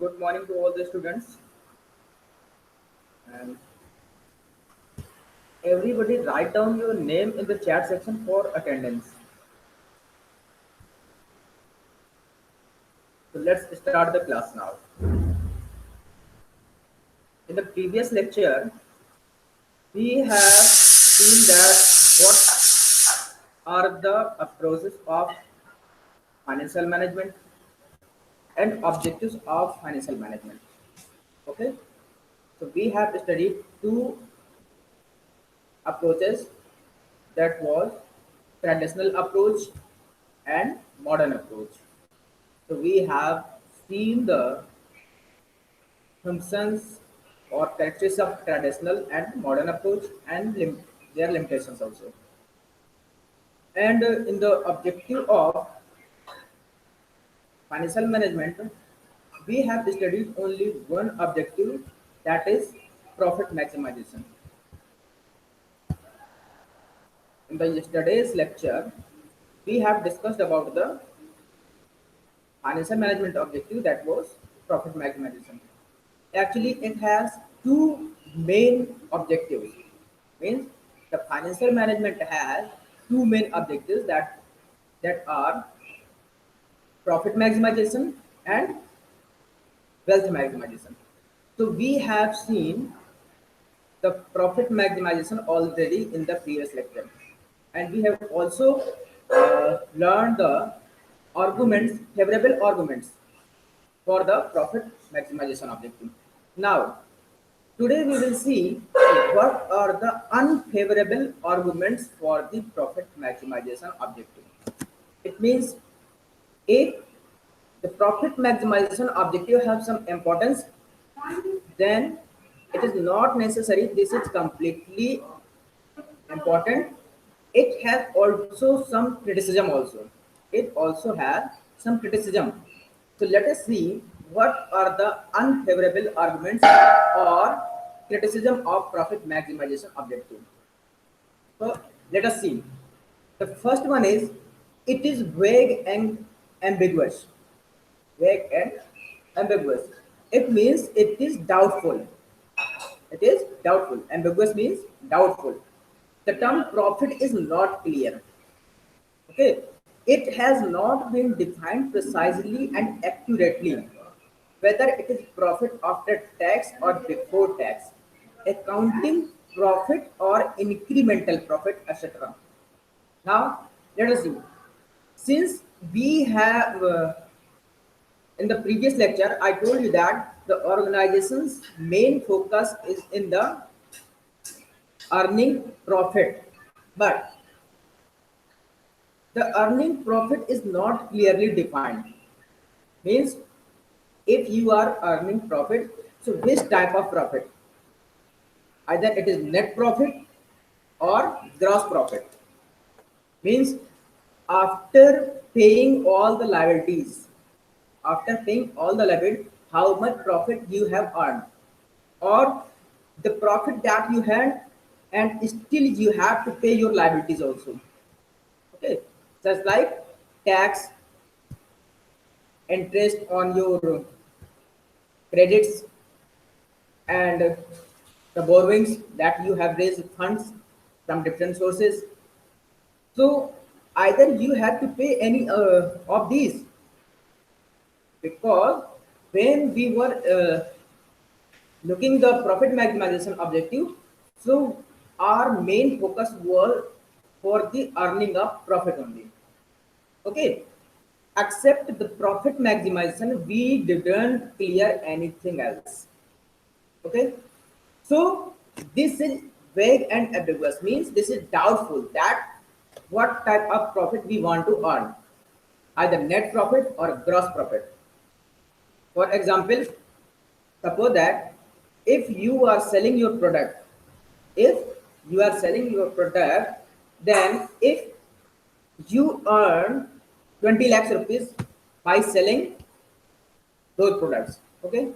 Good morning to all the students, and everybody write down your name in the chat section for attendance. So let's start the class now. In the previous lecture, we have seen that what are the approaches of financial management and objectives of financial management. Okay, so we have studied two approaches, that was traditional approach and modern approach. So we have seen the functions or characteristics of traditional and modern approach and their limitations also. And in the objective of financial management, we have studied only one objective, that is profit maximization. In the yesterday's lecture, we have discussed about the financial management objective, that was profit maximization. Actually, it has two main objectives. Means the financial management has two main objectives, that are profit maximization and wealth maximization. So we have seen the profit maximization already in the previous lecture, and we have also learned the arguments, favorable arguments for the profit maximization objective. Now, today we will see what are the unfavorable arguments for the profit maximization objective. It means if the profit maximization objective have some importance, then it is not necessary this is completely important. It has also some criticism also. It also has some criticism. So let us see what are the unfavorable arguments or criticism of profit maximization objective. So let us see. The first one is it is vague and ambiguous. Vague and ambiguous. It means it is doubtful. It is doubtful. Ambiguous means doubtful. The term profit is not clear. Okay, it has not been defined precisely and accurately, whether it is profit after tax or before tax, accounting profit or incremental profit, etc. Now, let us see. Since we have in the previous lecture, I told you that the organization's main focus is in the earning profit, but the earning profit is not clearly defined. Means if you are earning profit, so which type of profit? Either it is net profit or gross profit. Means after paying all the liabilities, how much profit you have earned, or the profit that you had, and still you have to pay your liabilities also. Okay, just like tax, interest on your credits, and the borrowings that you have raised funds from different sources. So either you have to pay any of these, because when we were looking the profit maximization objective, so our main focus was for the earning of profit only. Okay, except the profit maximization, we didn't clear anything else. Okay, so this is vague and ambiguous, means this is doubtful that what type of profit we want to earn, either net profit or gross profit. For example, suppose that if you are selling your product, if you are selling your product, then if you earn 20 lakhs rupees by selling those products, okay,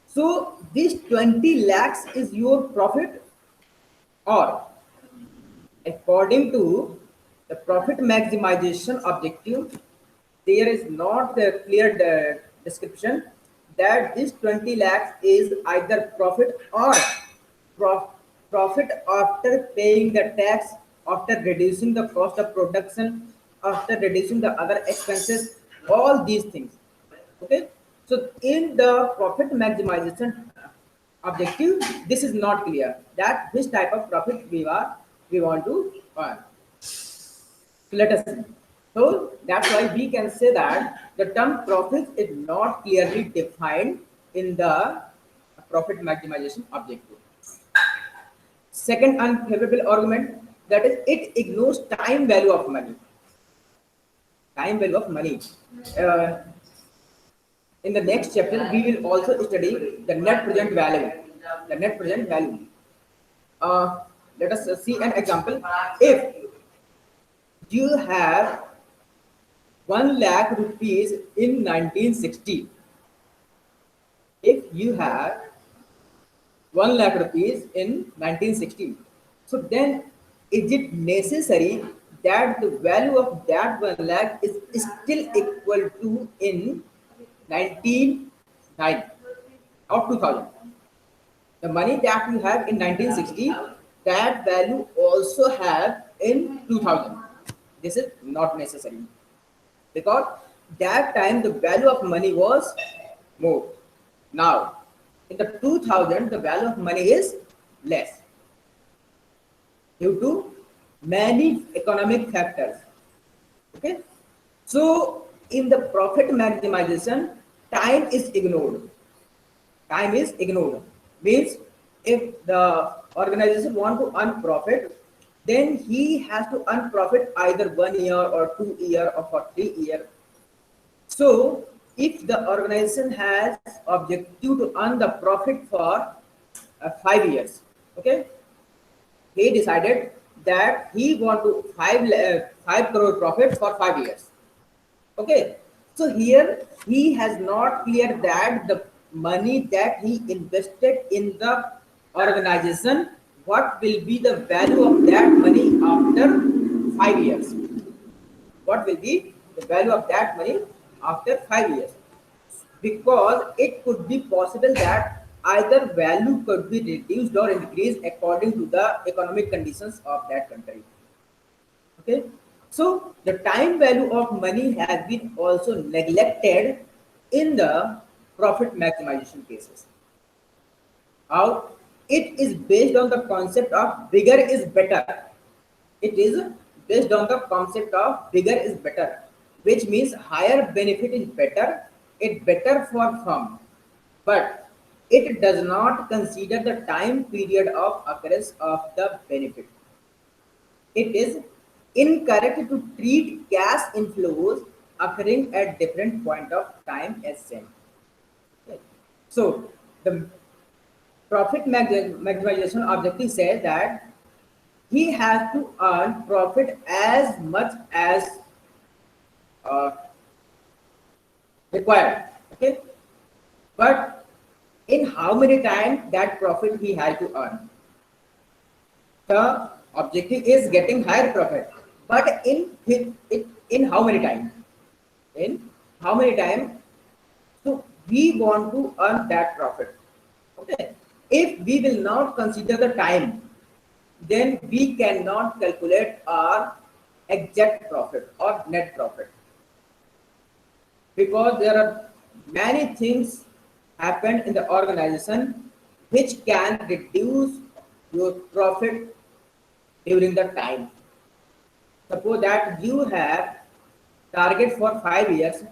so this 20 lakhs is your profit, or according to the profit maximization objective, there is not a clear description that this 20 lakhs is either profit or prof- profit after paying the tax, after reducing the cost of production, after reducing the other expenses, all these things. Okay, so in the profit maximization objective, this is not clear that which type of profit we want to earn. So let us see. So that's why we can say that the term profit is not clearly defined in the profit maximization objective. Second unfavorable argument, that is it ignores time value of money. Time value of money. Uh, in the next chapter, we will also study the net present value. The net present value. Uh, Let us see an example. If you have 1 lakh rupees in 1960, if you have 1 lakh rupees in 1960, so then is it necessary that the value of that 1 lakh is still equal to in 1909 or 2000? The money that you have in 1960, that value also have in 2000. This is not necessary, because that time the value of money was more. Now, in the 2000, the value of money is less due to many economic factors. Okay, so in the profit maximization, time is ignored. Time is ignored. Means if the organization want to earn profit, then he has to earn profit either 1 year or 2 year or for 3 year. So if the organization has objective to earn the profit for 5 years, okay, he decided that he want to 5 crore profit for 5 years. Okay, so here he has not clear that the money that he invested in the organization, what will be the value of that money after 5 years? What will be the value of that money after 5 years? Because it could be possible that either value could be reduced or increased according to the economic conditions of that country. Okay, so the time value of money has been also neglected in the profit maximization cases. How? It is based on the concept of bigger is better. It is based on the concept of bigger is better, which means higher benefit is better, it better for firm, but it does not consider the time period of occurrence of the benefit. It is incorrect to treat cash inflows occurring at different point of time as same. Okay. So the profit maximization objective says that he has to earn profit as much as uh, required. Okay, but in how many times that profit he has to earn? The objective is getting higher profit, but in how many times? In how many times? So we want to earn that profit. Okay, if we will not consider the time, then we cannot calculate our exact profit or net profit, because there are many things happen in the organization which can reduce your profit during the time. Suppose that you have target for 5 years,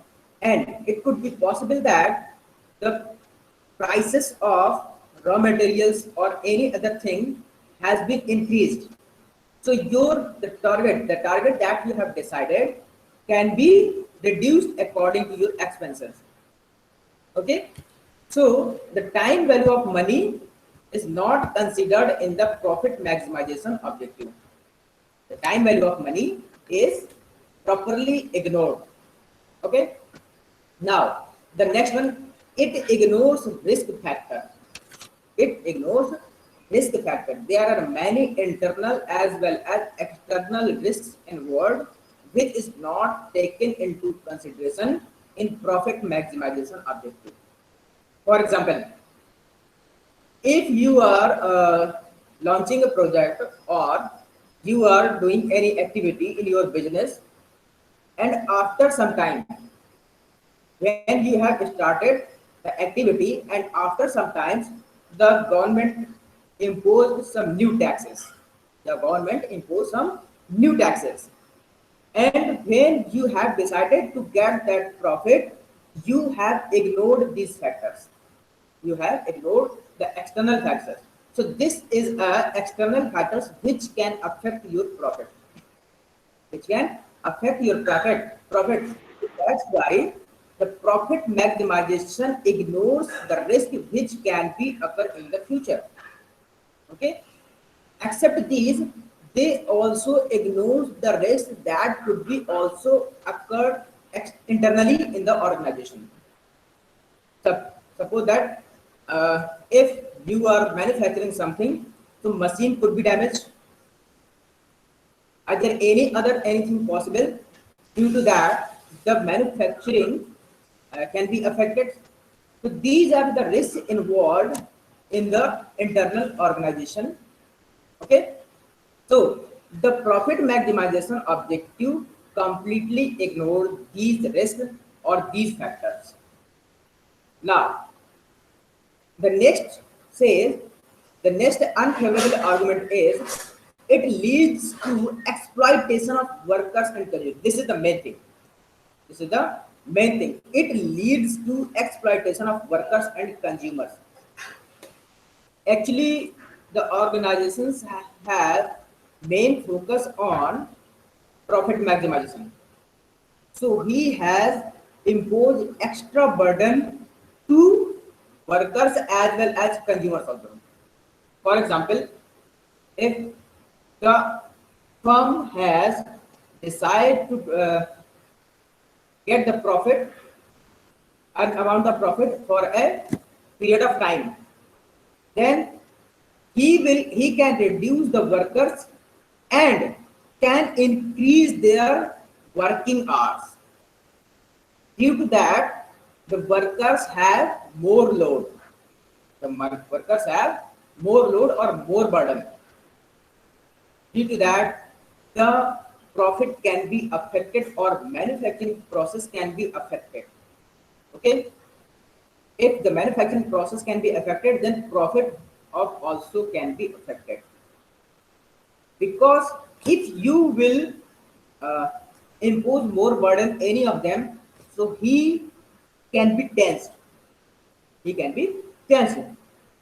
and it could be possible that the prices of raw materials or any other thing has been increased. So the target that you have decided can be reduced according to your expenses. Okay, so the time value of money is not considered in the profit maximization objective. The time value of money is properly ignored. Okay, now the next one, it ignores risk factor. It ignores risk factor. There are many internal as well as external risks involved, which is not taken into consideration in profit maximization objective. For example, if you are launching a project or you are doing any activity in your business, and after some time, when you have started the activity, and after some times the government imposed some new taxes. The government imposed some new taxes. And when you have decided to get that profit, you have ignored these factors. You have ignored the external factors. So this is external factors which can affect your profit, which can affect your profit. That's why the profit maximization ignores the risk which can be occur in the future. Okay, except these, they also ignore the risk that could be also occurred internally in the organization. Suppose that if you are manufacturing something, so machine could be damaged. Are there any other anything possible? Due to that, the manufacturing can be affected. So these are the risks involved in the internal organization. Okay, so the profit maximization objective completely ignore these risks or these factors. Now, the next says the next unfavorable argument is it leads to exploitation of workers and consumers. This is the main thing. This is the main thing. It leads to exploitation of workers and consumers. Actually, the organizations have main focus on profit maximization. So he has imposed extra burden to workers as well as consumers also. For example, if the firm has decided to get the profit, an amount of profit for a period of time, then he can reduce the workers and can increase their working hours. Due to that, the workers have more load. The workers have more load or more burden. Due to that, the profit can be affected or manufacturing process can be affected. Okay, if the manufacturing process can be affected, then profit of also can be affected. Because if you will uh, impose more burden any of them, so he can be tensed. He can be tensed.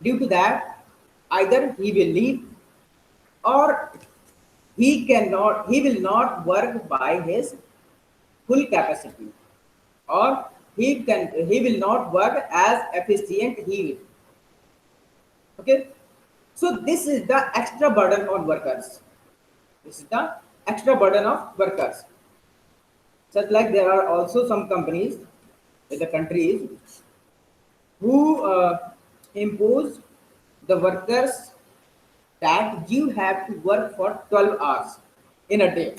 Due to that, either he will leave or he will not work by his full capacity, or he will not work as efficient he will. Okay, so this is the extra burden on workers. This is the extra burden of workers. Just like there are also some companies in the countries who impose the workers that you have to work for 12 hours in a day.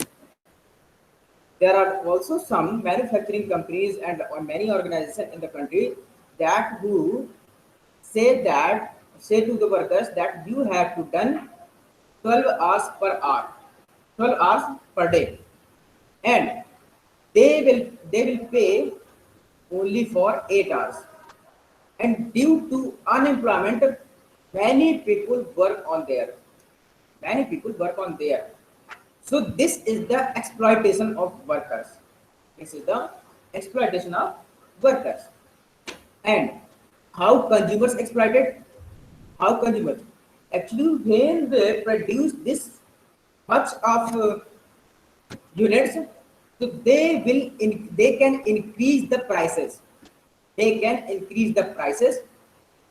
There are also some manufacturing companies and many organizations in the country that who say to the workers that you have to done 12 hours per hour, 12 hours per day, and they will pay only for 8 hours. And due to unemployment, many people work on there. Many people work on there. So this is the exploitation of workers. This is the exploitation of workers. And how consumers exploited? How consumers? Actually, when they produce this much of units, so they can increase the prices. They can increase the prices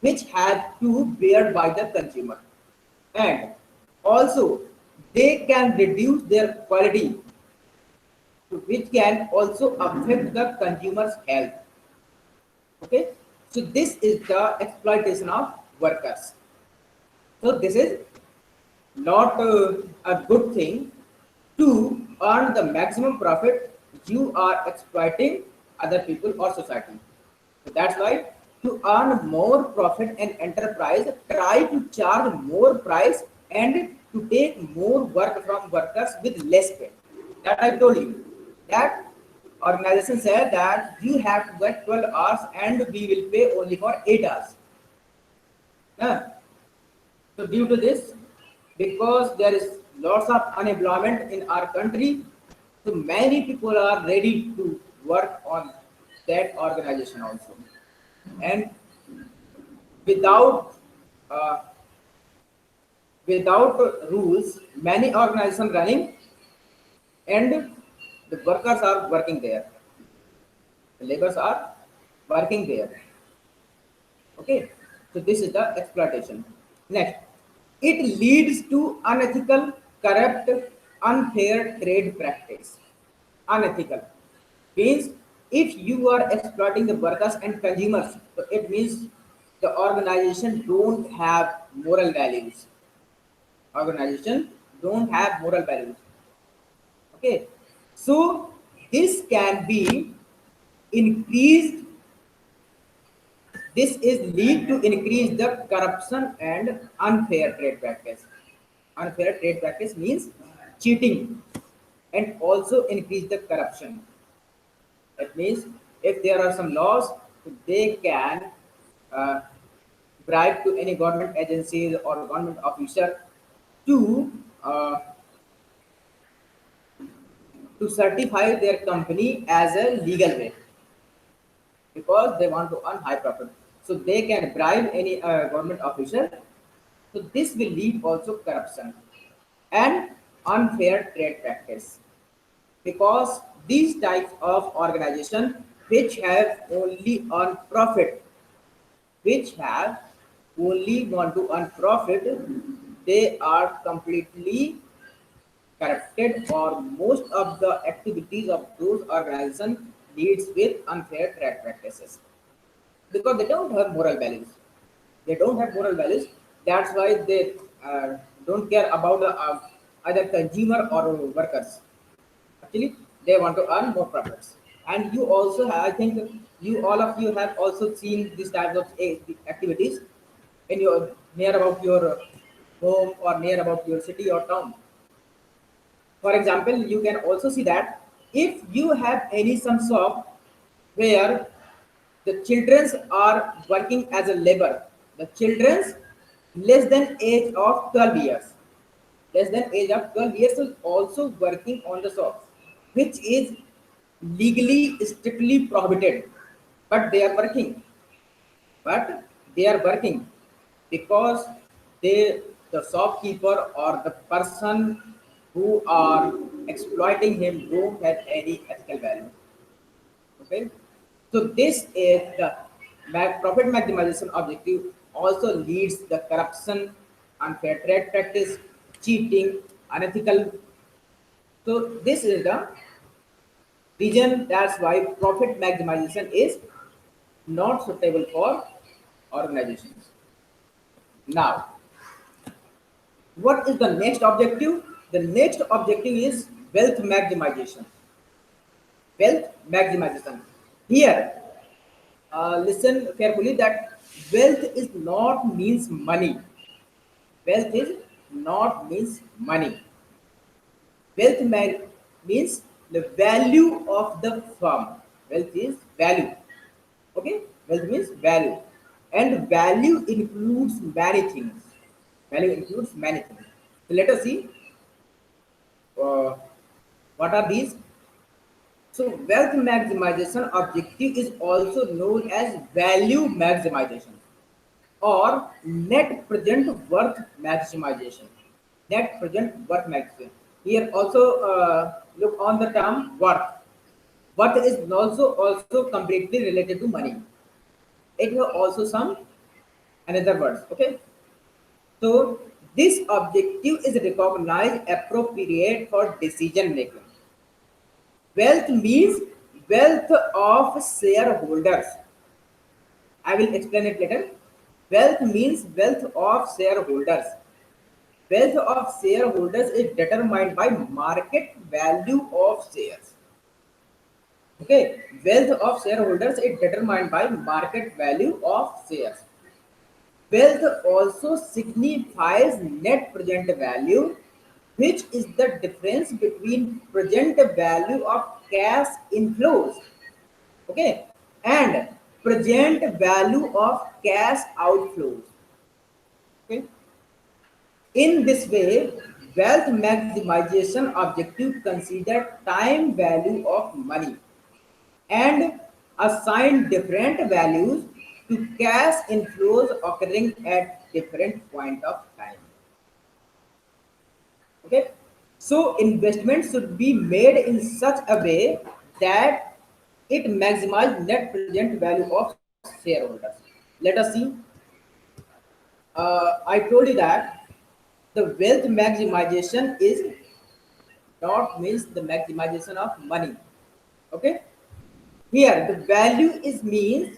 which have to bear by the consumer, and also they can reduce their quality, which can also affect the consumer's health. Okay, so this is the exploitation of workers. So this is not a good thing. To earn the maximum profit, you are exploiting other people or society. So that's why to earn more profit, and enterprise try to charge more price and to take more work from workers with less pay. That I told you. That organization said that you have to work 12 hours and we will pay only for 8 hours. Huh? So due to this, because there is lots of unemployment in our country, so many people are ready to work on that organization also. And without uh, without rules, many organizations running and the workers are working there. The laborers are working there. Okay, so this is the exploitation. Next, it leads to unethical, corrupt, unfair trade practice. Unethical means if you are exploiting the workers and consumers, so it means the organization don't have moral values. Organization don't have moral values. Okay, so this can be increased. This is lead to increase the corruption and unfair trade practice. Unfair trade practice means cheating and also increase the corruption. That means if there are some laws, they can uh, bribe to any government agencies or government officer to uh, to certify their company as a legal way because they want to earn high profit. So they can bribe any government officer. So this will lead also corruption and unfair trade practice because these types of organization which have only earn profit, which have only want to earn profit, they are completely corrupted or most of the activities of those organizations leads with unfair trade practices because they don't have moral values. They don't have moral values. That's why they don't care about either consumer or workers. Actually, they want to earn more profits. And you also have, I think, you all of you have also seen these types of activities in your near about your home or near about your city or town. For example, you can also see that if you have any some shop where the children are working as a labor, the children less than age of 12 years, less than age of 12 years is also working on the shop, which is legally strictly prohibited, but they are working but they are working because they the shopkeeper or the person who are exploiting him don't have any ethical value. Okay, so this is the profit maximization objective also leads the corruption, unfair trade practice, cheating, unethical. So this is the reason that's why profit maximization is not suitable for organizations. Now, what is the next objective? The next objective is wealth maximization. Wealth maximization. Here, listen carefully that wealth is not means money. Wealth is not means money. Wealth means the value of the firm. Wealth is value. Okay, wealth means value, and value includes many things. Value includes many things. So let us see uh, what are these. So wealth maximization objective is also known as value maximization or net present worth maximization. Net present worth maximization. Here also look on the term worth. Worth is also completely related to money. It has also some another words. Okay, so this objective is recognized appropriate for decision making. Wealth means wealth of shareholders. I will explain it later. Wealth means wealth of shareholders. Wealth of shareholders is determined by market value of shares. Okay, wealth of shareholders is determined by market value of shares. Wealth also signifies net present value, which is the difference between present value of cash inflows, okay, and present value of cash outflows. Okay. In this way, wealth maximization objective consider time value of money and assign different values to cash inflows occurring at different point of time. Okay, so investment should be made in such a way that it maximizes net present value of shareholders. Let us see. I told you that the wealth maximization is not means the maximization of money. Okay, here the value is means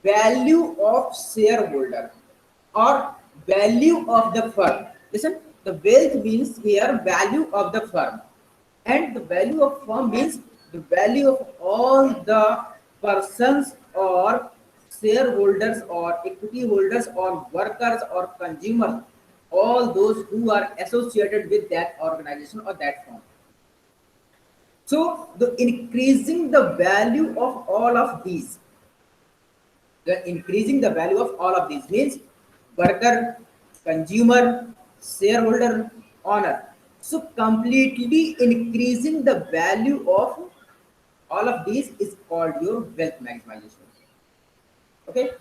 value of shareholder or value of the firm. Listen, the wealth means here value of the firm, and the value of firm means the value of all the persons or shareholders or equity holders or workers or consumers, all those who are associated with that organization or that firm. So the increasing the value of all of these, the increasing the value of all of these means worker, consumer, shareholder, owner. So completely increasing the value of all of these is called your wealth maximization. Okay.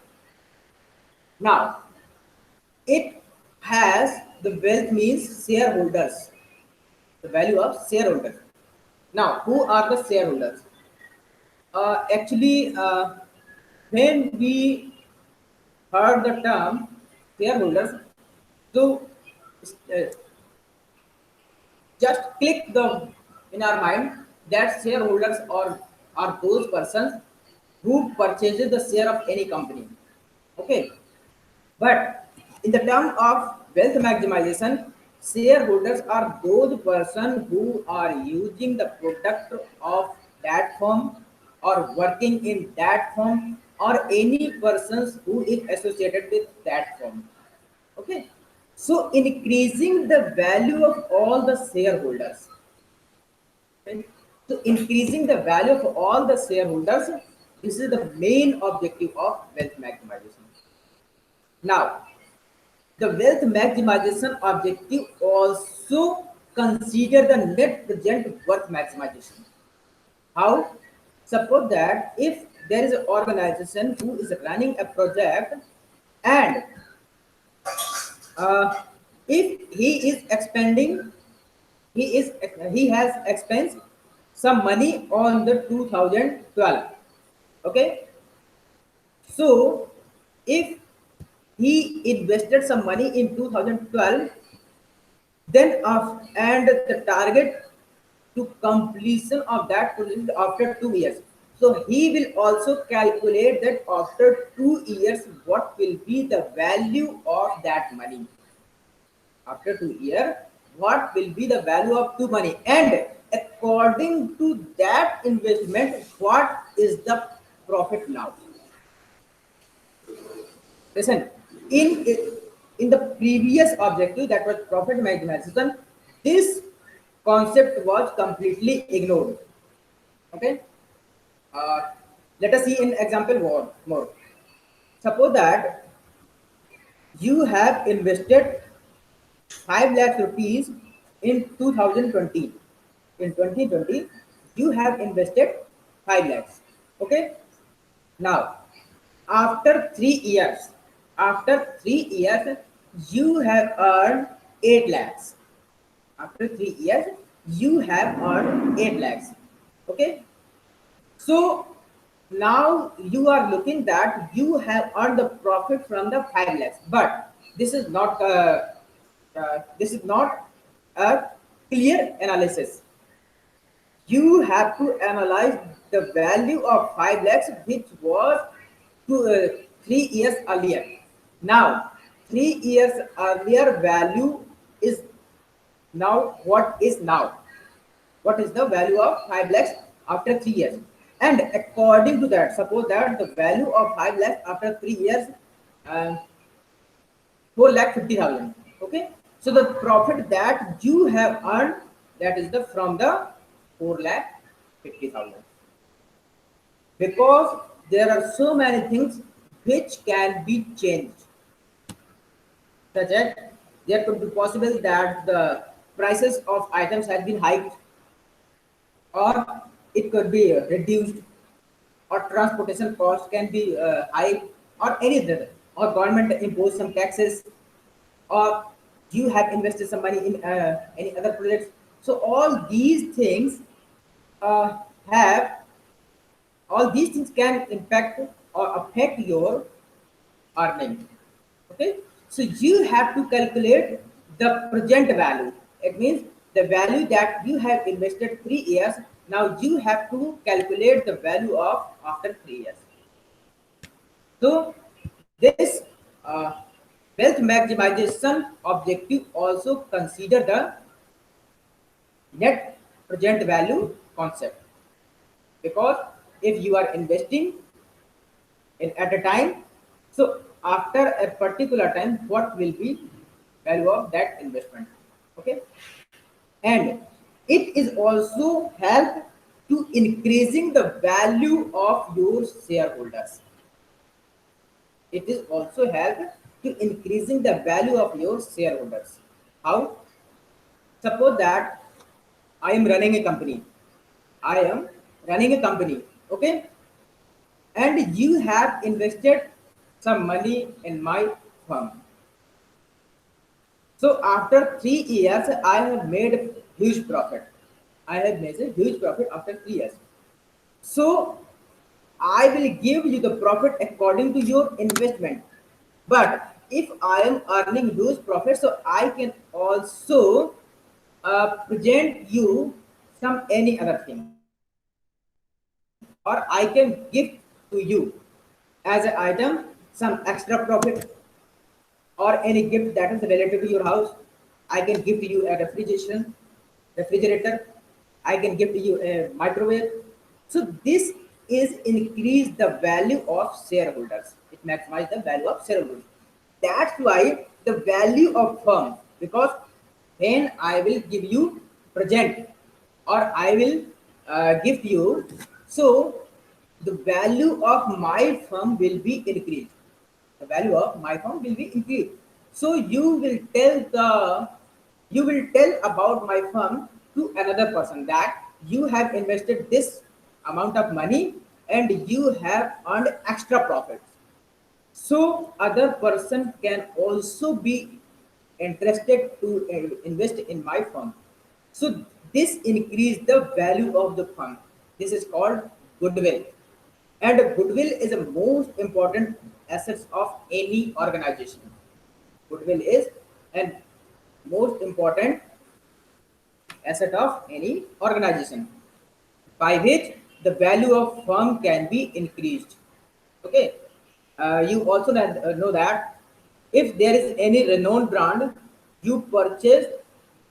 Now it has the wealth means shareholders, the value of shareholders. Now who are the shareholders? Actually, when we heard the term shareholders, so uh, just click the in our mind that shareholders are those persons who purchases the share of any company. Okay, but in the term of wealth maximization, shareholders are those persons who are using the product of that firm or working in that firm or any persons who is associated with that firm. Okay. So increasing the value of all the shareholders. Okay. So increasing the value of all the shareholders, this is the main objective of wealth maximization. Now, the wealth maximization objective also consider the net present worth maximization. How? Suppose that if there is an organization who is running a project and uh, if he is expending, he has expensed some money on the 2012. Okay, so if he invested some money in 2012, then and the target to completion of that project after 2 years. So he will also calculate that after 2 years what will be the value of that money. After 2 years, what will be the value of two money? And according to that investment, what is the profit now? Listen, in in the previous objective that was profit maximization, this concept was completely ignored. Okay, uh, let us see in example more. Suppose that you have invested 5 lakh rupees in 2020. In 2020, you have invested 5 lakhs. Okay. Now, after 3 years, you have earned 8 lakhs. After 3 years, you have earned 8 lakhs. Okay. So now you are looking that you have earned the profit from the 5 lakhs, but this is not a clear analysis. You have to analyze the value of 5 lakhs, which was 3 years earlier. Now, 3 years earlier value is now what is now? What is the value of 5 lakhs after 3 years? And according to that, suppose that the value of 5 lakh after 3 years, uh, 4 lakh 50,000. Okay, so the profit that you have earned, that is the from the 4 lakh 50,000, because there are so many things which can be changed, such as there could be possible that the prices of items has been hiked, or it could be reduced, or transportation cost can be high, or any other, or government impose some taxes, or you have invested some money in any other projects. So uh, have all these things can impact or affect your earning. Okay, so you have to calculate the present value. It means the value that you have invested 3 years. Now you have to calculate the value of after 3 years. So this uh, wealth maximization objective also consider the net present value concept, because if you are investing at a time, so after a particular time, what will be value of that investment? Okay, and it is also help to increasing the value of your shareholders. It is also help to increasing the value of your shareholders. How? Suppose that I am running a company. I am running a company. Okay, and you have invested some money in my firm. So after 3 years, I have made a huge profit. I have made a huge profit after 3 years. So I will give you the profit according to your investment. But if I am earning huge profit, so I can also present you some any other thing, or I can give to you as an item some extra profit, or any gift that is related to your house. I can give to you a refrigerator. I can give to you a microwave. So this is increase the value of shareholders. It maximize the value of shareholders. That's why the value of firm, because when I will give you present, or I will give you, so the value of my firm will be increased. The value of my firm will be increased. So you will tell about my firm to another person that you have invested this amount of money and you have earned extra profits. So other person can also be interested to invest in my firm. So this increase the value of the firm. This is called goodwill. And goodwill is the most important assets of any organization. Goodwill is an most important asset of any organization, by which the value of firm can be increased. Okay, you also know that if there is any renowned brand, you purchase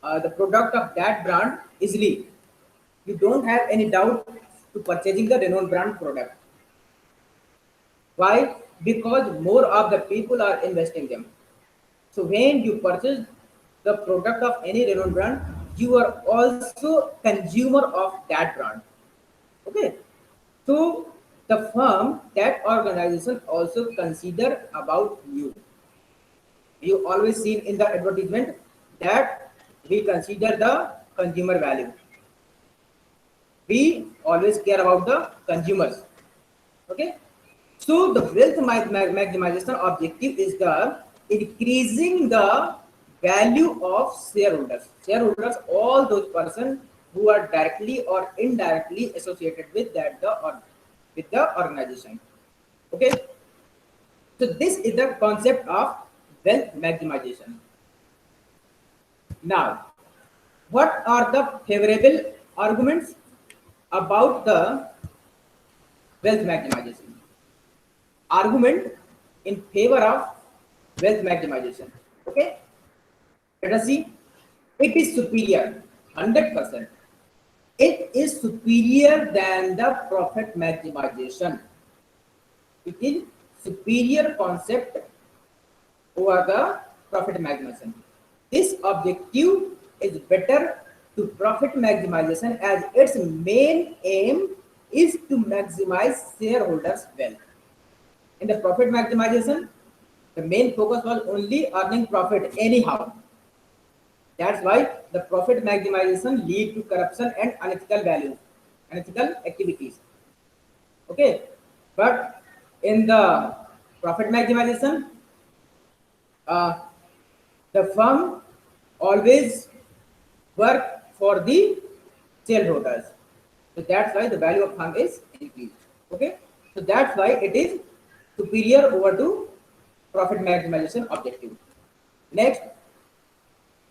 the product of that brand easily. You don't have any doubt to purchasing the renowned brand product. Why? Because more of the people are investing them. So when you purchase the product of any renowned brand, you are also consumer of that brand. Okay. So the firm, that organization also consider about you. You always seen in the advertisement that we consider the consumer value. We always care about the consumers. Okay, so the wealth maximization objective is the increasing the value of shareholders. Shareholders, all those persons who are directly or indirectly associated with that the or with the organization. Okay, so this is the concept of wealth maximization. Now, what are the favorable arguments about the wealth maximization? Argument in favor of wealth maximization. Okay, let us see. It is superior, 100%. It is superior than the profit maximization. It is superior concept over the profit maximization. This objective is better to profit maximization as its main aim is to maximize shareholders' wealth. In the profit maximization, the main focus was only earning profit anyhow. That's why the profit maximization lead to corruption and unethical values, unethical activities. Okay, but in the profit maximization, uh, the firm always work for the shareholders. So that's why the value of firm is increased. Okay, so that's why it is superior over to profit maximization objective. Next,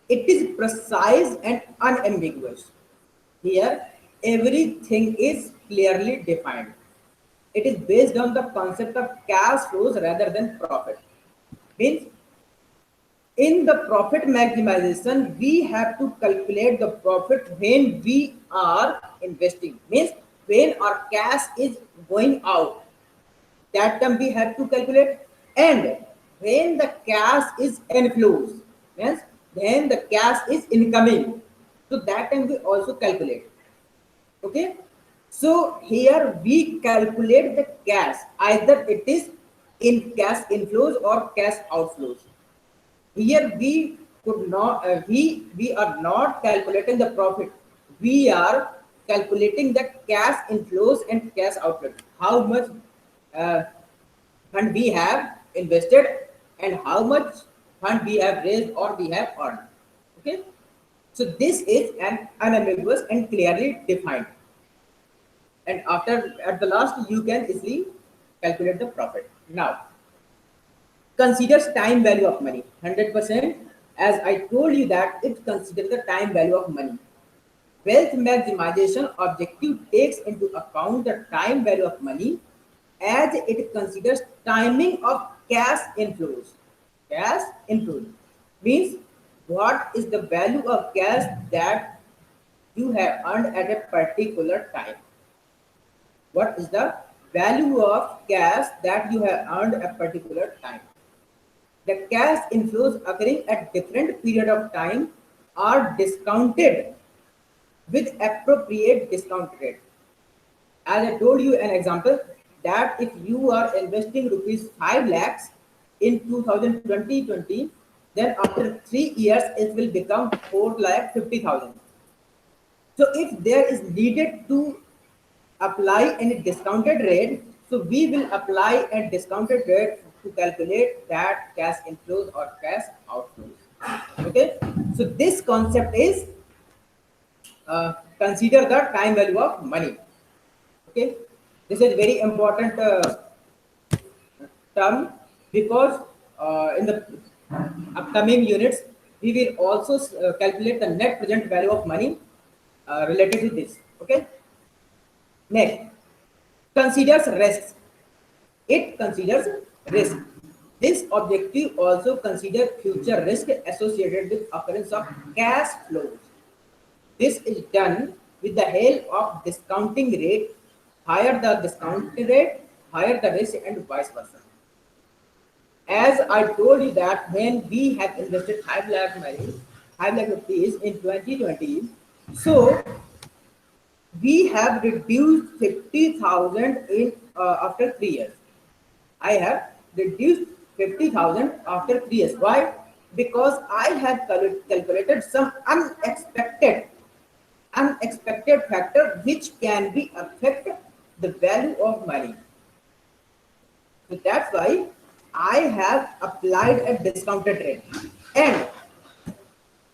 it is precise and unambiguous. Here, everything is clearly defined. It is based on the concept of cash flows rather than profit. Means in the profit maximization, we have to calculate the profit when we are investing. Means when our cash is going out, that time we have to calculate. And when the cash is inflows, means then the cash is incoming. So that time we also calculate. Okay, so here we calculate the cash, either it is in cash inflows or cash outflows. Here we could not we are not calculating the profit, we are calculating the cash inflows and cash outflows, how much uh, fund we have invested and how much fund we have raised or we have earned. Okay, so this is an unambiguous and clearly defined, and after at the last you can easily calculate the profit. Now considers time value of money 100%. As I told you that it considers the time value of money. Wealth maximization objective takes into account the time value of money as it considers timing of cash inflows. Cash inflows means what is the value of cash that you have earned at a particular time. What is the value of cash that you have earned a particular time. The cash inflows occurring at different period of time are discounted with appropriate discount rate. As I told you an example that if you are investing rupees 5 lakhs in 2020, then after 3 years it will become 4 lakh 50,000. So if there is needed to apply any discounted rate, so we will apply a discounted rate to calculate that cash inflows or cash outflows. Okay, so this concept is consider the time value of money. Okay, this is very important term because in the upcoming units we will also calculate the net present value of money related to this. Okay, next considers risks. It considers risk. This objective also considers future risk associated with occurrence of cash flows. This is done with the help of discounting rate. Higher the discount rate, higher the risk, and vice versa. As I told you that when we have invested 5 lakh money, 5 lakh rupees in 2020, so we have reduced 50,000 in after 3 years. I have reduced 50,000 after 3 years. Why? Because I have calculated some unexpected factor which can be affect the value of money. So that's why I have applied a discounted rate. And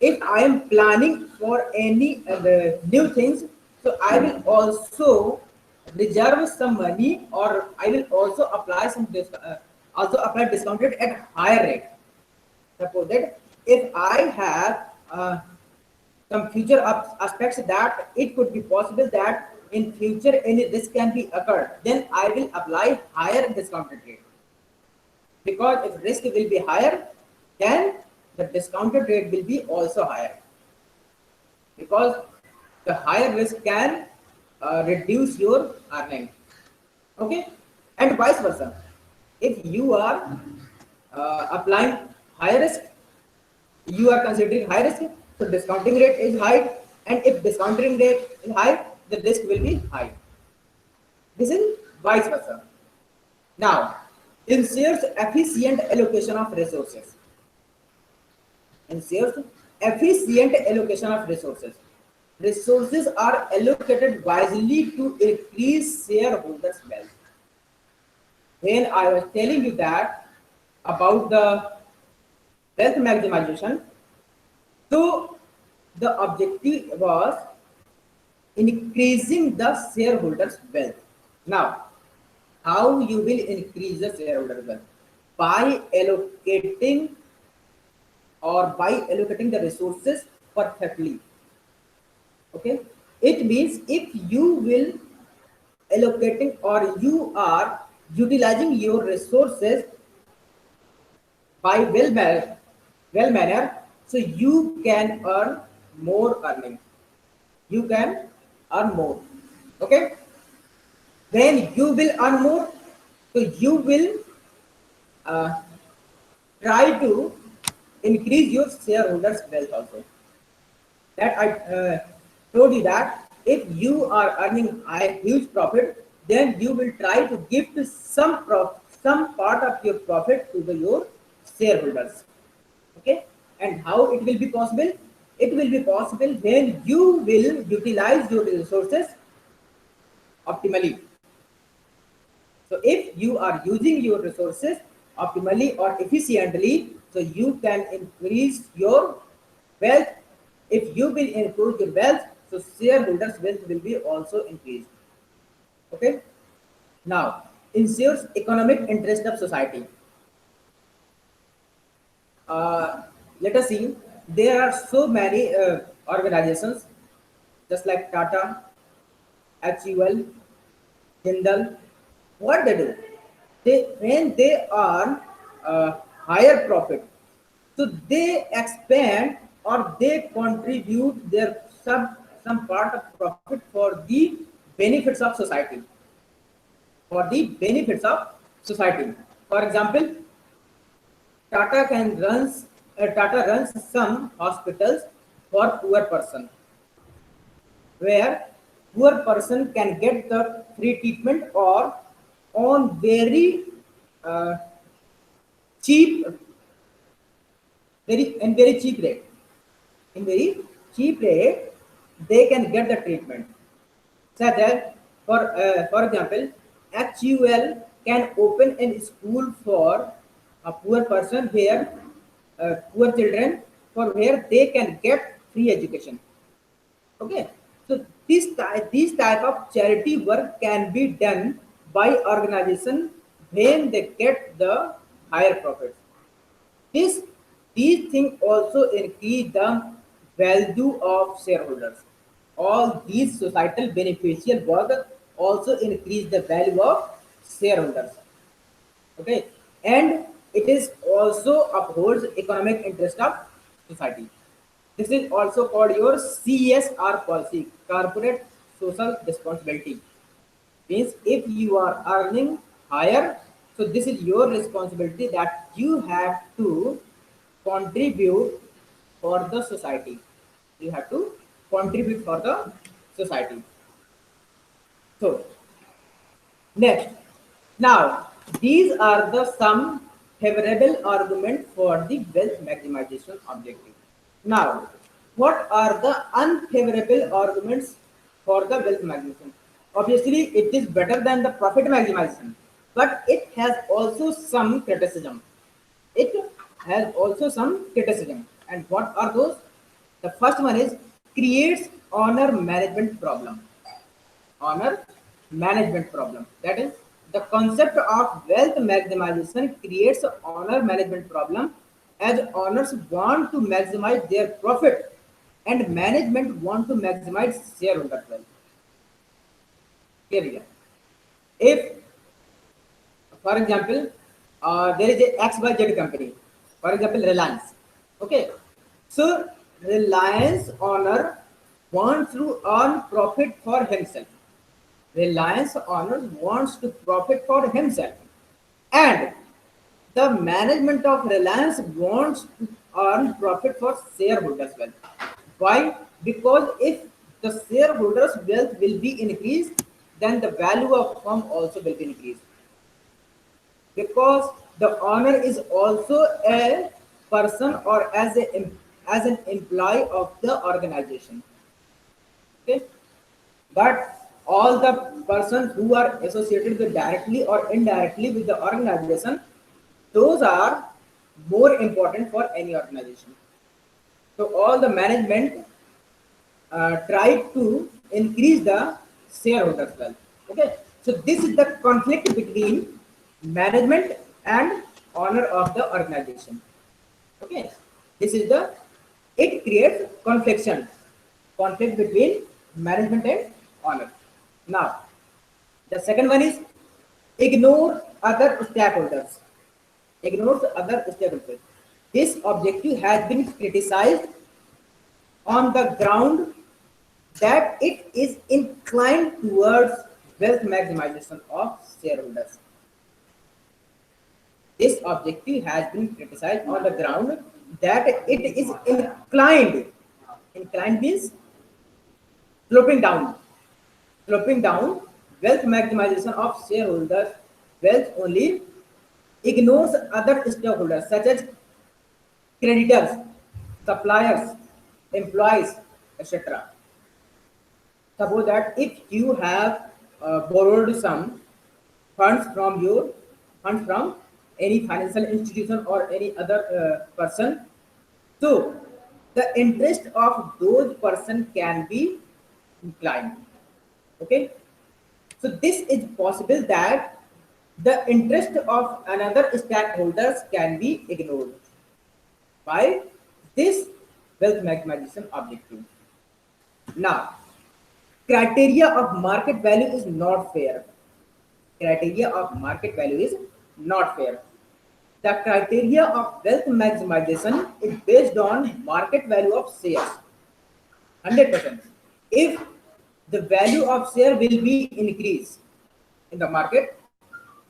if I am planning for any new things, so I will also reserve some money, or I will also apply also apply discounted at higher rate. Suppose that if I have some future aspects that it could be possible that in future any risk can be occurred, then I will apply higher discounted rate. Because if risk will be higher, then the discounted rate will be also higher. Because the higher risk can reduce your earning. Okay, and vice versa. If you are applying high risk, you are considering high risk, so discounting rate is high, and if discounting rate is high, the risk will be high. This is vice versa. Now, ensures efficient allocation of resources. Ensures efficient allocation of resources. Resources are allocated wisely to increase shareholders' wealth. When I was telling you that about the wealth maximization, so the objective was increasing the shareholders' wealth. Now, how you will increase the shareholder wealth? By allocating by allocating the resources perfectly. Okay, it means if you will allocating or you are utilizing your resources by well manner, so you can earn more earning. You can earn more. Okay, when you will earn more, so you will uh, try to increase your shareholders wealth also. That I told you that if you are earning a huge profit, then you will try to give to some part of your profit to your shareholders. Okay, and how it will be possible? It will be possible when you will utilize your resources optimally. So if you are using your resources optimally or efficiently, so you can increase your wealth. If you will improve your wealth, so shareholders' wealth will be also increased. Okay. Now, ensures economic interest of society. Uh, Let us see. There are so many organizations, just like Tata, HUL, Jindal. What they do? When they earn higher profit, so they expand or they contribute their some part of profit for the benefits of society. For the benefits of society. For example, Tata runs some hospitals for poor person, where poor person can get the free treatment or on very uh, cheap, very cheap rate. In very cheap rate, they can get the treatment. Such as, for example, HUL can open a school for a poor person where poor children for where they can get free education. Okay, so this type of charity work can be done by organization when they get the higher profits. This these things also increase the value of shareholders. All these societal beneficial work also increase the value of shareholders. Okay, and it is also upholds economic interest of society. This is also called your CSR policy, corporate social responsibility. Means if you are earning higher, so this is your responsibility that you have to contribute for the society. You have to contribute for the society. So next, now these are the some favorable argument for the wealth maximization objective. Now, what are the unfavorable arguments for the wealth maximization? Obviously, it is better than the profit maximization, but it has also some criticism. It has also some criticism. And what are those? The first one is creates honor management problem. Honor management problem. That is, the concept of wealth maximization creates a honor management problem as owners want to maximize their profit and management want to maximize shareholder wealth. Here we are. If, for example, there is a XYZ company, for example, Reliance. Okay, so Reliance owner wants to earn profit for himself. Reliance Owners wants to profit for himself, and the management of Reliance wants to earn profit for shareholders' wealth. Why? Because if the shareholders' wealth will be increased, then the value of firm also will be increased. Because the owner is also a person or as an employee of the organization. Okay, but all the persons who are associated with directly or indirectly with the organization, those are more important for any organization. So all the management tried to increase the shareholders wealth. Okay, so this is the conflict between management and owner of the organization. Okay, this is the, it creates conflict between management and owner. Now the second one is ignore other stakeholders. Ignores other stakeholders. This objective has been criticized on the ground that it is inclined towards wealth maximization of shareholders. This objective has been criticized on the ground that it is inclined. Inclined means sloping down. Sloping down wealth maximization of shareholders wealth only, ignores other stakeholders such as creditors, suppliers, employees, etc. Suppose that if you have borrowed some funds from any financial institution or any other person, so the interest of those person can be inclined. Okay, so this is possible that the interest of another stakeholders can be ignored by this wealth maximization objective. Now, criteria of market value is not fair. Criteria of market value is not fair. The criteria of wealth maximization is based on market value of shares. 100%. If the value of share will be increased in the market,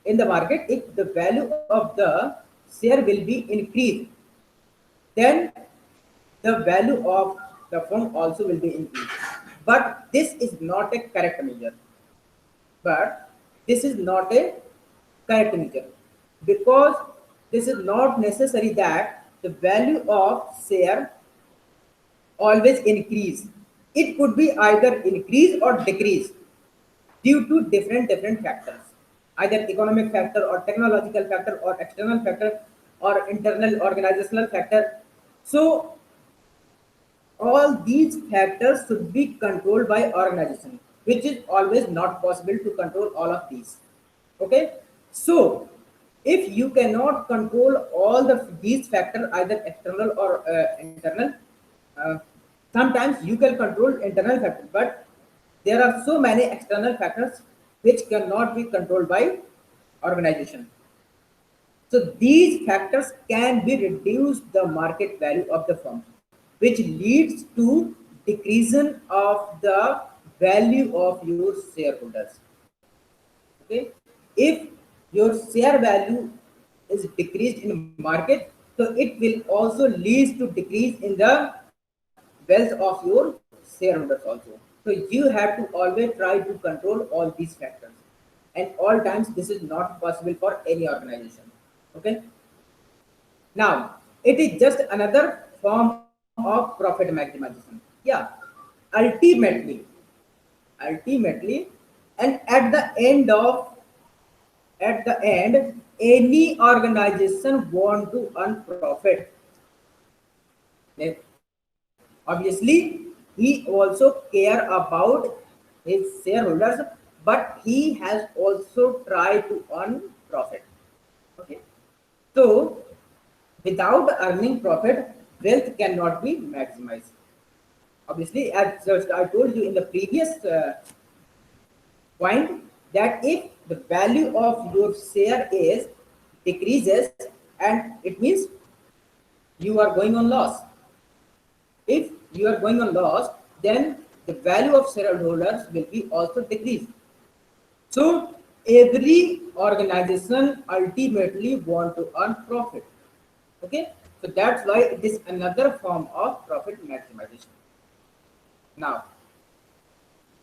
if the value of the share will be increased, then the value of the firm also will be increased. But this is not a correct measure. But this is not a correct measure because this is not necessary that the value of share always increase. It could be either increase or decrease due to different factors, either economic factor or technological factor or external factor or internal organizational factor. So all these factors should be controlled by organization, which is always not possible to control all of these. Okay, so if you cannot control all these factors, either external or internal, uh, sometimes you can control internal factors, but there are so many external factors which cannot be controlled by organization. So these factors can be reduced the market value of the firm, which leads to decreasing of the value of your shareholders. Okay, if your share value is decreased in market, so it will also lead to decrease in the wealth of your shareholders also. So you have to always try to control all these factors, and all times this is not possible for any organization. Okay, now it is just another form of profit maximization. Yeah, ultimately, ultimately, and at the end, any organization want to earn profit. Then obviously, he also care about his shareholders, but he has also tried to earn profit. Okay, so without earning profit, wealth cannot be maximized. Obviously, as just I told you in the previous point, that if the value of your share is decreases, and it means you are going on loss. If you are going on loss, then the value of shareholders will be also decreased. So every organization ultimately want to earn profit. Okay, so that's why it is another form of profit maximization. Now,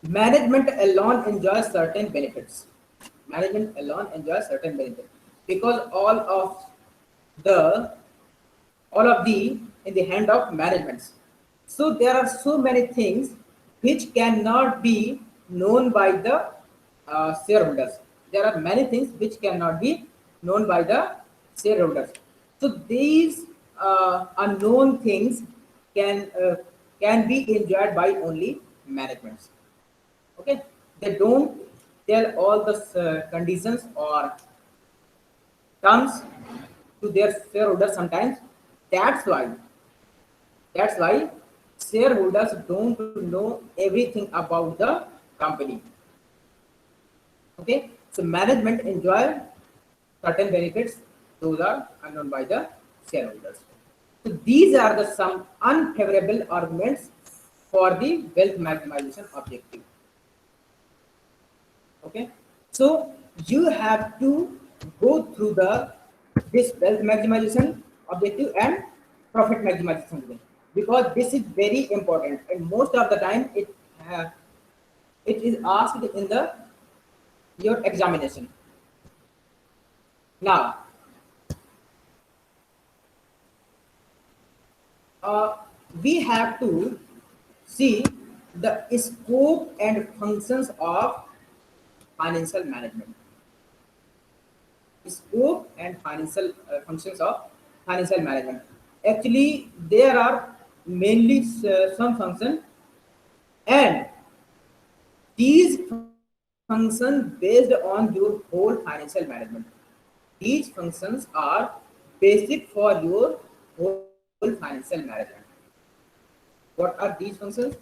management alone enjoys certain benefits. Management alone enjoys certain benefits because the all of the in the hand of management. So there are so many things which cannot be known by the shareholders. There are many things which cannot be known by the shareholders. So these unknown things can uh, can be enjoyed by only management. Okay, they don't tell all the conditions or terms to their shareholders sometimes. That's why that's why shareholders don't know everything about the company. Okay, so management enjoy certain benefits; those are unknown by the shareholders. So these are the some unfavorable arguments for the wealth maximization objective. Okay, so you have to go through the this wealth maximization objective and profit maximization objective, because this is very important and most of the time it is asked in the your examination. Now, uh, we have to see the scope and functions of financial management. Scope and financial functions of financial management. Actually, there are mainly some function, and these functions based on your whole financial management. These functions are basic for your whole financial management. What are these functions?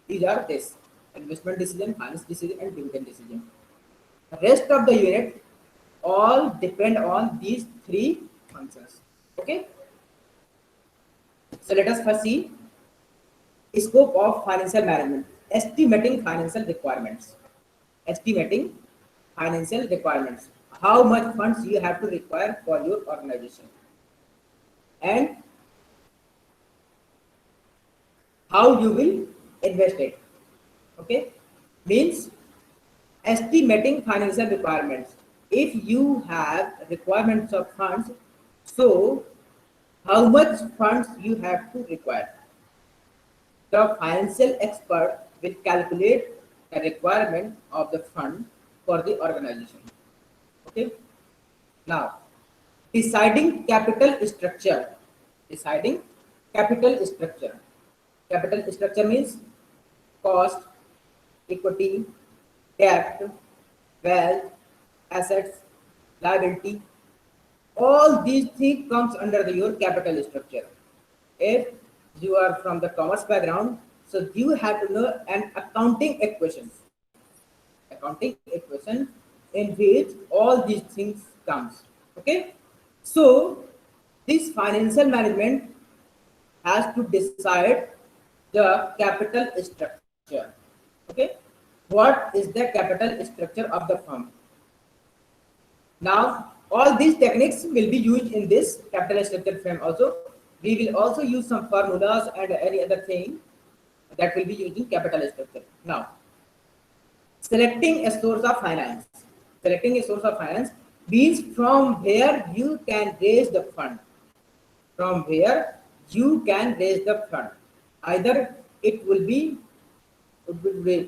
These are this: investment decision, finance decision, and dividend decision. The rest of the unit all depend on these three functions. Okay, so let us first see scope of financial management. Estimating financial requirements. Estimating financial requirements. How much funds you have to require for your organization, and how you will invest it. Okay, means estimating financial requirements. If you have requirements of funds, so how much funds you have to require. The financial expert will calculate the requirement of the fund for the organization. Okay. Now, deciding capital structure. Deciding capital structure. Capital structure means cost, equity, debt, wealth, assets, liability. All these things comes under your capital structure. If you are from the commerce background, so you have to know an accounting equation in which all these things comes. Okay, so this financial management has to decide the capital structure. Okay, what is the capital structure of the firm? Now, all these techniques will be used in this capital structure frame also. We will also use some formulas and any other thing that will be used in capital structure. Now, selecting a source of finance. Selecting a source of finance means from where you can raise the fund. From where you can raise the fund. Either it will be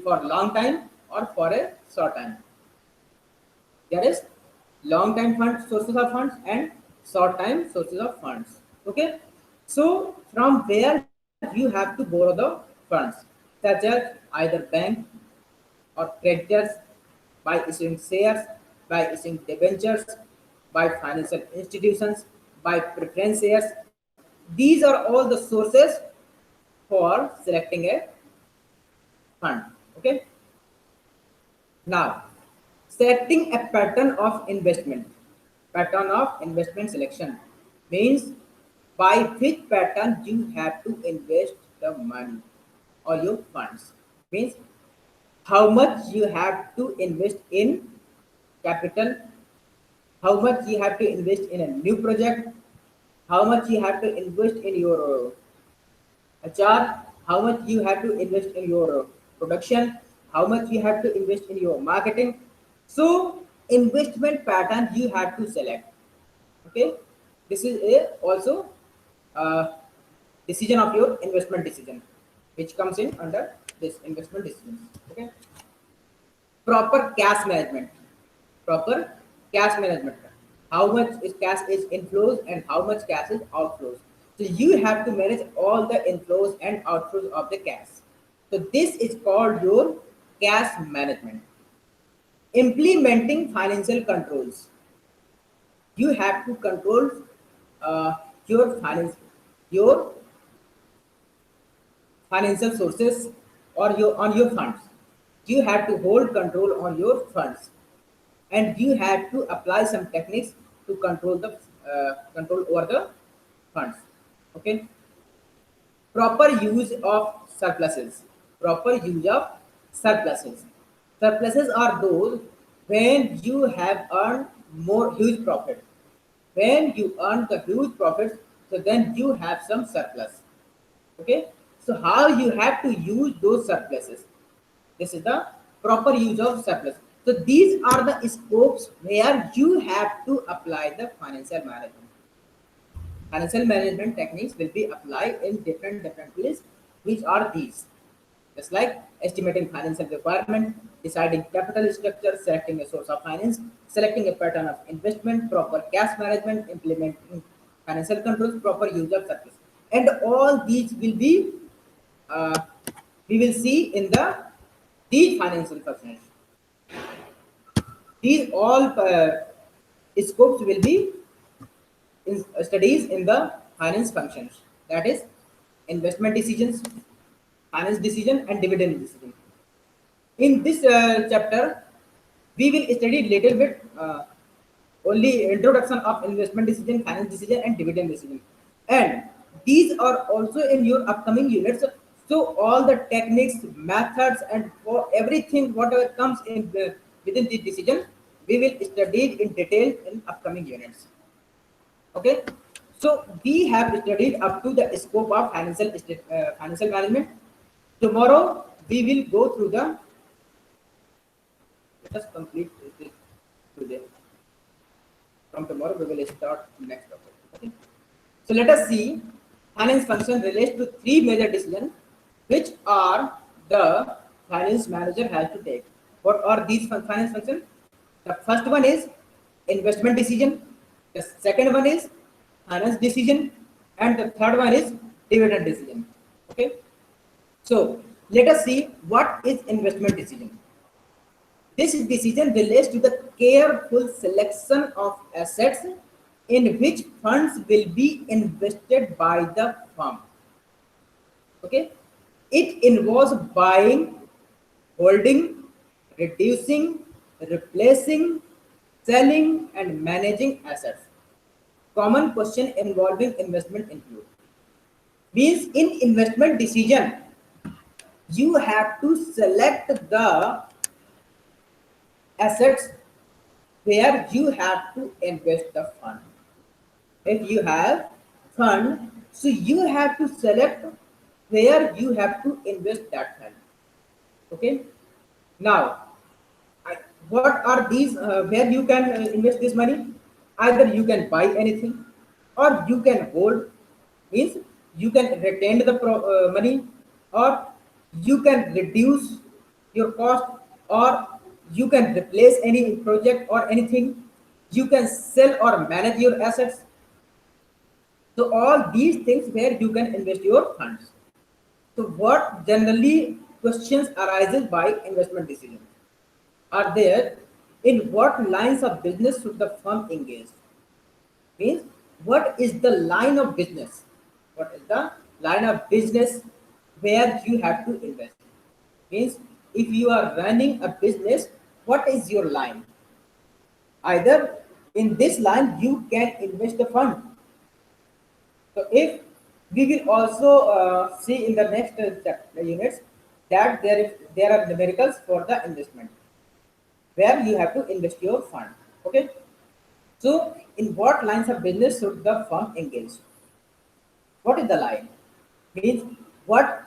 for long time or for a short time. There is long time fund sources of funds and short time sources of funds. Okay, so from where you have to borrow the funds, such as either bank or creditors, by issuing shares, by issuing debentures, by financial institutions, by preference shares. These are all the sources for selecting a fund. Okay, now, selecting a pattern of investment. Pattern of investment selection means by which pattern you have to invest the money or your funds. Means how much you have to invest in capital, how much you have to invest in a new project, how much you have to invest in your HR, how much you have to invest in your production, how much you have to invest in your marketing. So investment pattern you have to select. Okay, this is a also uh, decision of your investment decision, which comes in under this investment decisions. Okay, proper cash management. Proper cash management. How much is cash is inflows and how much cash is outflows. So you have to manage all the inflows and outflows of the cash. So this is called your cash management. Implementing financial controls. You have to control your finance, your financial sources or your on your funds. You have to hold control on your funds, and you have to apply some techniques to control the control over the funds. Okay, proper use of surpluses. Proper use of surpluses. Surpluses are those when you have earned more huge profit. When you earn the huge profits, so then you have some surplus. Okay, so how you have to use those surpluses? This is the proper use of surplus. So these are the scopes where you have to apply the financial management. Financial management techniques will be applied in different ways, which are these. Just like estimating financial requirement, deciding capital structure, selecting a source of finance, selecting a pattern of investment, proper cash management, implementing financial controls, proper use of surplus. And all these will be uh, we will see in these financial functions. These all scopes will be in studies in the finance functions. That is investment decisions, finance decision, and dividend decision. In this chapter, we will study little bit only introduction of investment decision, finance decision, and dividend decision. And these are also in your upcoming units. So all the techniques, methods, and for everything whatever comes in within the decision, we will study it in detail in upcoming units. Okay. So we have studied up to the scope of financial management. Tomorrow we will go through the let us complete this today. From tomorrow, we will start next topic. Okay. So let us see. Finance function relates to three major decisions, which are the finance manager has to take. What are these finance functions? The first one is investment decision. The second one is finance decision, and the third one is dividend decision. Okay. So let us see what is investment decision. This decision relates to the careful selection of assets in which funds will be invested by the firm. Okay, it involves buying, holding, reducing, replacing, selling, and managing assets. Common question involving investment include means in investment decision you have to select the assets where you have to invest the fund. If you have fund, so you have to select where you have to invest that fund. Okay. Now, what are these? Where you can invest this money? Either you can buy anything, or you can hold. Means you can retain the money, or you can reduce your cost, or you can replace any project or anything. You can sell or manage your assets. So all these things where you can invest your funds. So what generally questions arises by investment decisions are there in what lines of business should the firm engage? Means what is the line of business? What is the line of business where you have to invest? Means if you are running a business, what is your line? Either in this line you can invest the fund. So if we will also see in the next units that there are numericals for the investment where you have to invest your fund. Okay. So in what lines of business should the firm engage? What is the line? Means what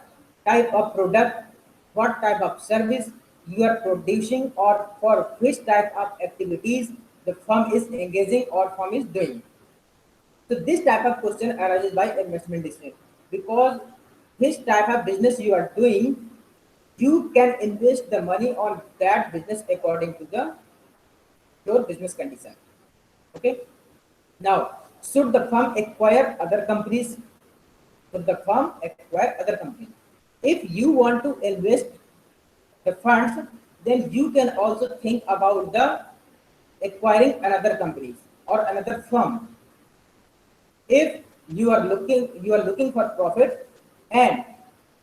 type of product, what type of service you are producing, or for which type of activities the firm is engaging or firm is doing. So this type of question arises by investment decision, because which type of business you are doing, you can invest the money on that business according to the your business condition. Okay. Now, should the firm acquire other companies? Should the firm acquire other companies? If you want to invest the funds, then you can also think about the acquiring another companies or another firm. If you are looking for profit, and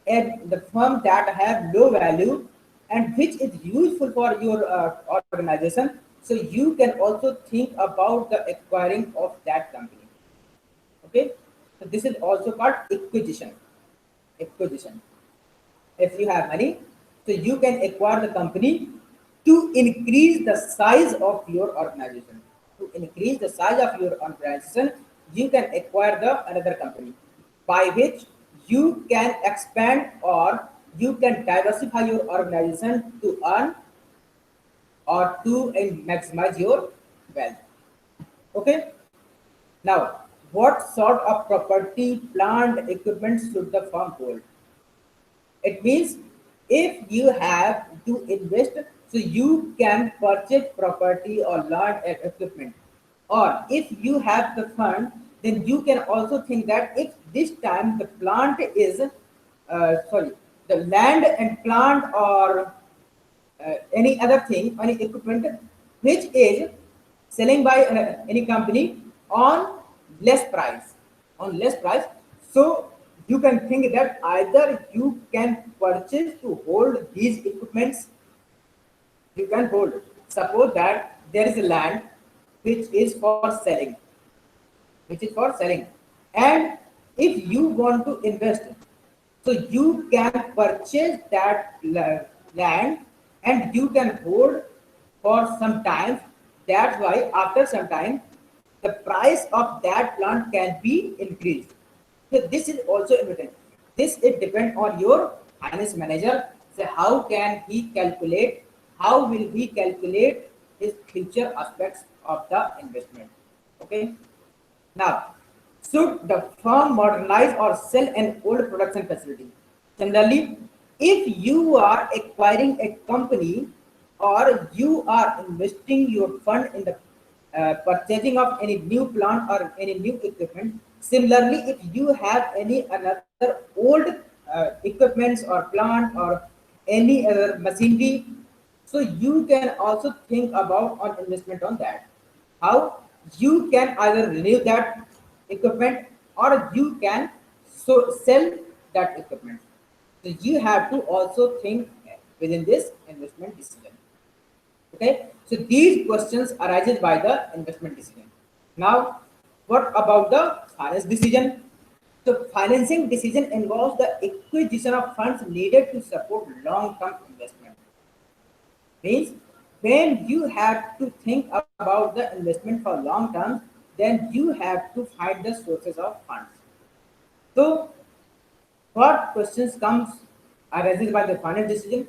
the firm that have low value and which is useful for your organization, so you can also think about the acquiring of that company. Okay. So this is also called acquisition. If you have money, so you can acquire the company to increase the size of your organization. To increase the size of your organization, you can acquire the another company, by which you can expand or you can diversify your organization to earn or to maximize your wealth. Okay. Now, what sort of property, plant, equipment should the firm hold? It means if you have to invest, so you can purchase property or land and equipment. Or if you have the fund, then you can also think that if this time the plant is, the land and plant or any other thing, any equipment which is selling by any company on less price, on less price. So you can think that either you can purchase to hold these equipments, you can hold. Suppose that there is a land which is for selling, and if you want to invest, so you can purchase that land and you can hold for some time. That's why after some time the price of that plant can be increased. So this is also important. This it depends on your finance manager. So how will he calculate his future aspects of the investment. Okay. Now, should the firm modernize or sell an old production facility? Generally, if you are acquiring a company or you are investing your fund in the purchasing of any new plant or any new equipment, similarly, if you have any another old equipments or plant or any other machinery, so you can also think about on investment on that. How you can either renew that equipment or you can sell that equipment. So you have to also think within this investment decision. Okay. So these questions arises by the investment decision. Now, what about the finance decision? So financing decision involves the acquisition of funds needed to support long-term investment. Means when you have to think about the investment for long term, then you have to find the sources of funds. So what questions comes arises by the final decision?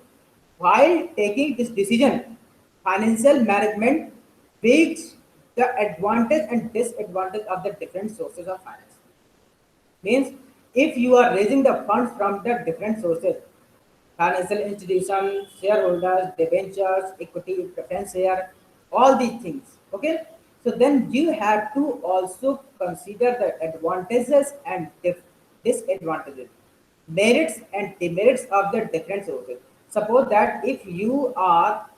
While taking this decision, financial management weighs the advantage and disadvantage of the different sources of finance. Means if you are raising the funds from the different sources, financial institutions, shareholders, debentures, equity, preference share, all these things. Okay, so then you have to also consider the advantages and disadvantages, merits and demerits of the different sources. Suppose that if you are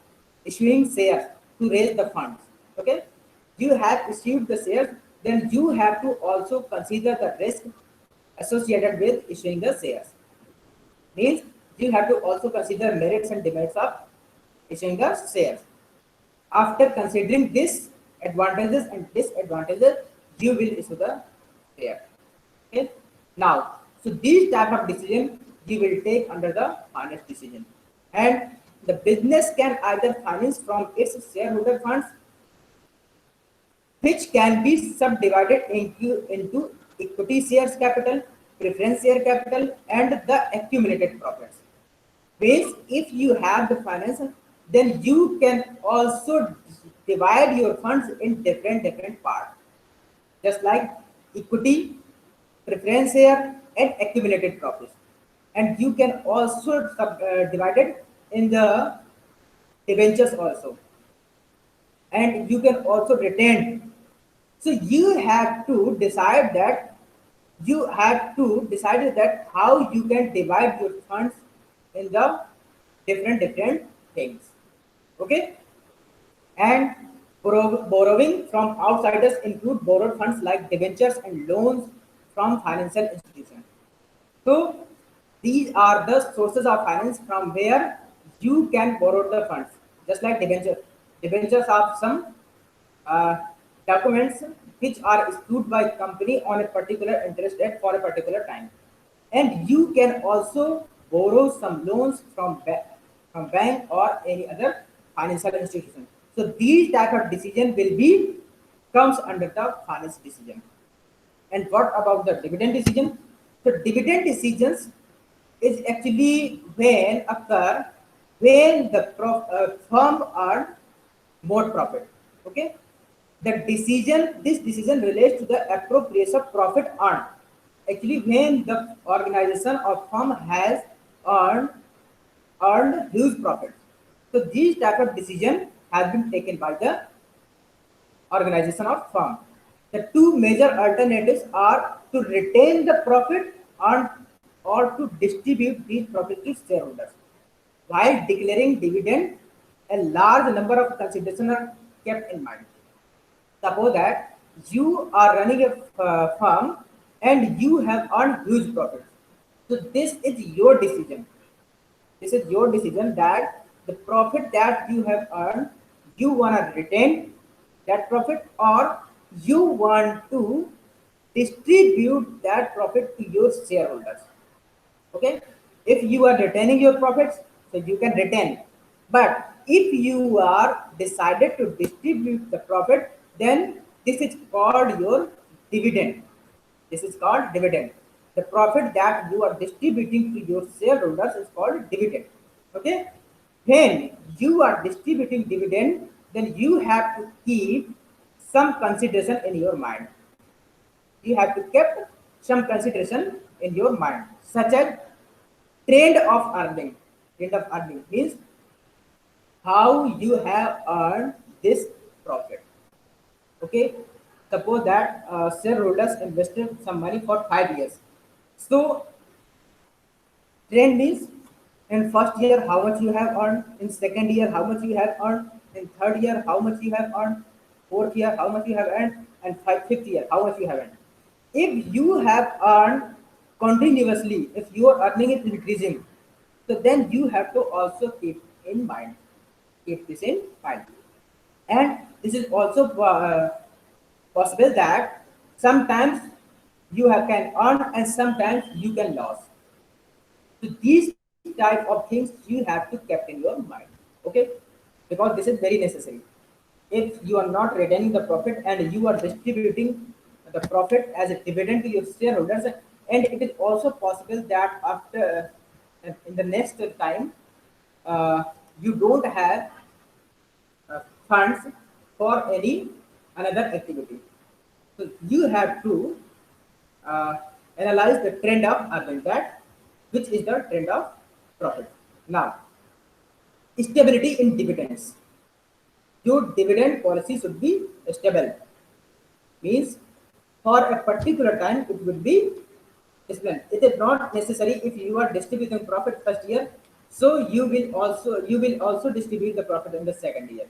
issuing shares to raise the funds, okay, you have issued the shares, then you have to also consider the risk associated with issuing the shares. Means you have to also consider merits and demerits of issuing the shares. After considering this advantages and disadvantages, you will issue the share. Okay. Now, so these type of decision you will take under the finance decision. And the business can either finance from its shareholder funds, which can be subdivided into equity shares capital, preference share capital, and the accumulated profits. Means if you have the finance, then you can also divide your funds in different parts, just like equity, preference share, and accumulated profits. And you can also divide it in the debentures also, and you can also retain. So you have to decide that how you can divide your funds in the different things. Okay. And borrowing from outsiders include borrowed funds like debentures and loans from financial institutions. So these are the sources of finance from where you can borrow the funds, just like debentures. Debentures are some uh, documents which are issued by company on a particular interest rate for a particular time. And you can also borrow some loans from bank or any other financial institution. So these type of decision will be comes under the finance decision. And what about the dividend decision? So dividend decisions is actually when the firm earn more profit. Okay, this decision relates to the appropriation of profit earned. Actually, when the organization or firm has earned earned huge profit, so these type of decision has been taken by the organization of firm. The two major alternatives are to retain the profit and or to distribute these profits to shareholders. While declaring dividend, a large number of considerations are kept in mind. Suppose that you are running a firm and you have earned huge profits. So this is your decision. This is your decision that the profit that you have earned, you want to retain that profit or you want to distribute that profit to your shareholders. Okay, if you are retaining your profits, so you can retain. But if you are decided to distribute the profit, then this is called your dividend. This is called dividend. The profit that you are distributing to your shareholders is called dividend. Okay, when you are distributing dividend, then you have to keep some consideration in your mind. You have to keep some consideration in your mind, such as trend of earning. Trend of earning means how you have earned this profit. Okay, suppose that shareholders invested some money for 5 years. So trend means in first year how much you have earned, in second year how much you have earned, in third year how much you have earned, fourth year how much you have earned, and fifth year how much you have earned. If you have earned continuously, if your earning is increasing, so then you have to also keep in mind, keep this in mind. And this is also possible that sometimes you have can earn and sometimes you can lose. So these type of things you have to keep in your mind. Okay, because this is very necessary. If you are not retaining the profit and you are distributing the profit as a dividend to your shareholders, and it is also possible that after in the next time uh, you don't have funds for any another activity. So you have to uh, analyze the trend of earning, that which is the trend of profit. Now, stability in dividends. Your dividend policy should be stable. Means for a particular time it will be stable. It is not necessary if you are distributing profit first year, so you will also distribute the profit in the second year.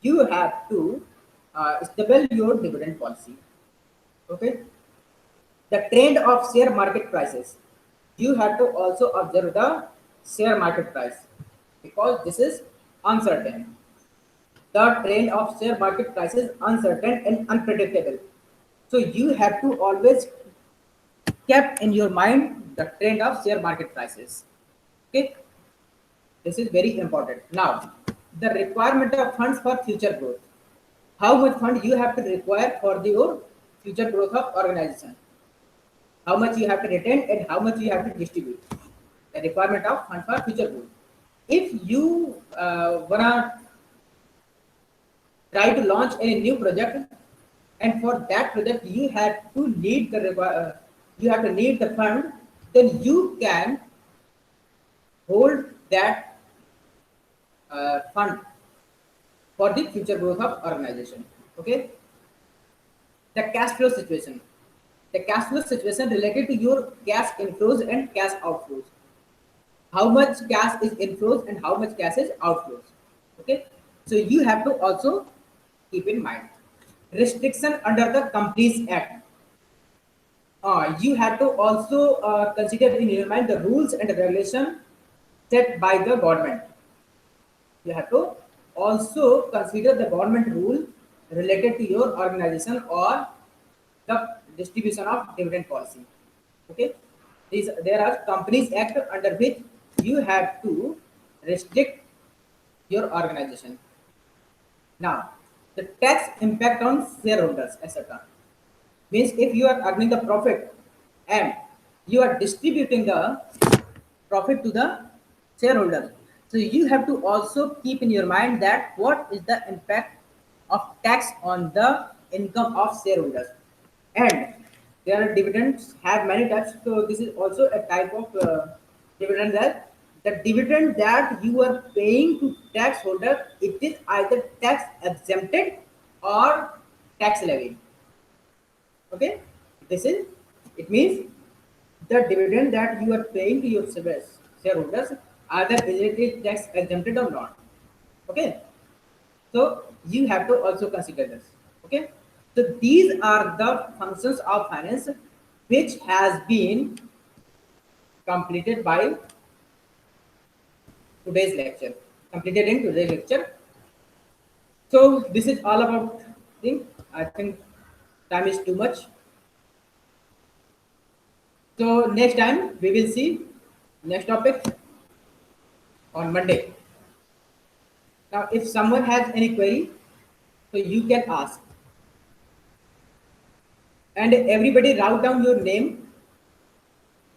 You have to stable your dividend policy. Okay, the trend of share market prices. You have to also observe the share market price because this is uncertain. The trend of share market prices uncertain and unpredictable. So you have to always kept in your mind the trend of share market prices. Okay, this is very important. Now, the requirement of funds for future growth. How much fund you have to require for your future growth of organization? How much you have to retain and how much you have to distribute? The requirement of fund for future growth. If you wanna try to launch a new project, and for that project you have to need you have to need the fund, then you can hold that fund for the future growth of organization. Okay, the cash flow situation. The cash flow situation related to your cash inflows and cash outflows. How much cash is inflows and how much cash is outflows. Okay, so you have to also keep in mind restriction under the Companies Act. You have to also consider in your mind the rules and regulation set by the government. You have to also consider the government rule related to your organization or the distribution of dividend policy. Okay, there are Companies Act under which you have to restrict your organization. Now, the tax impact on shareholders, etc. Means if you are earning the profit and you are distributing the profit to the shareholders, so you have to also keep in your mind that what is the impact of tax on the income of shareholders. And their dividends have many types, so this is also a type of dividend, that the dividend that you are paying to tax holder, it is either tax exempted or tax levy. Okay, this is, it means the dividend that you are paying to your shareholders, either is it tax exempted or not. Okay, so you have to also consider this. Okay, so these are the functions of finance which has been completed by today's lecture. Completed in today's lecture. So this is all about thing. I think time is too much. So next time we will see next topic on Monday. Now, if someone has any query, so you can ask. And everybody write down your name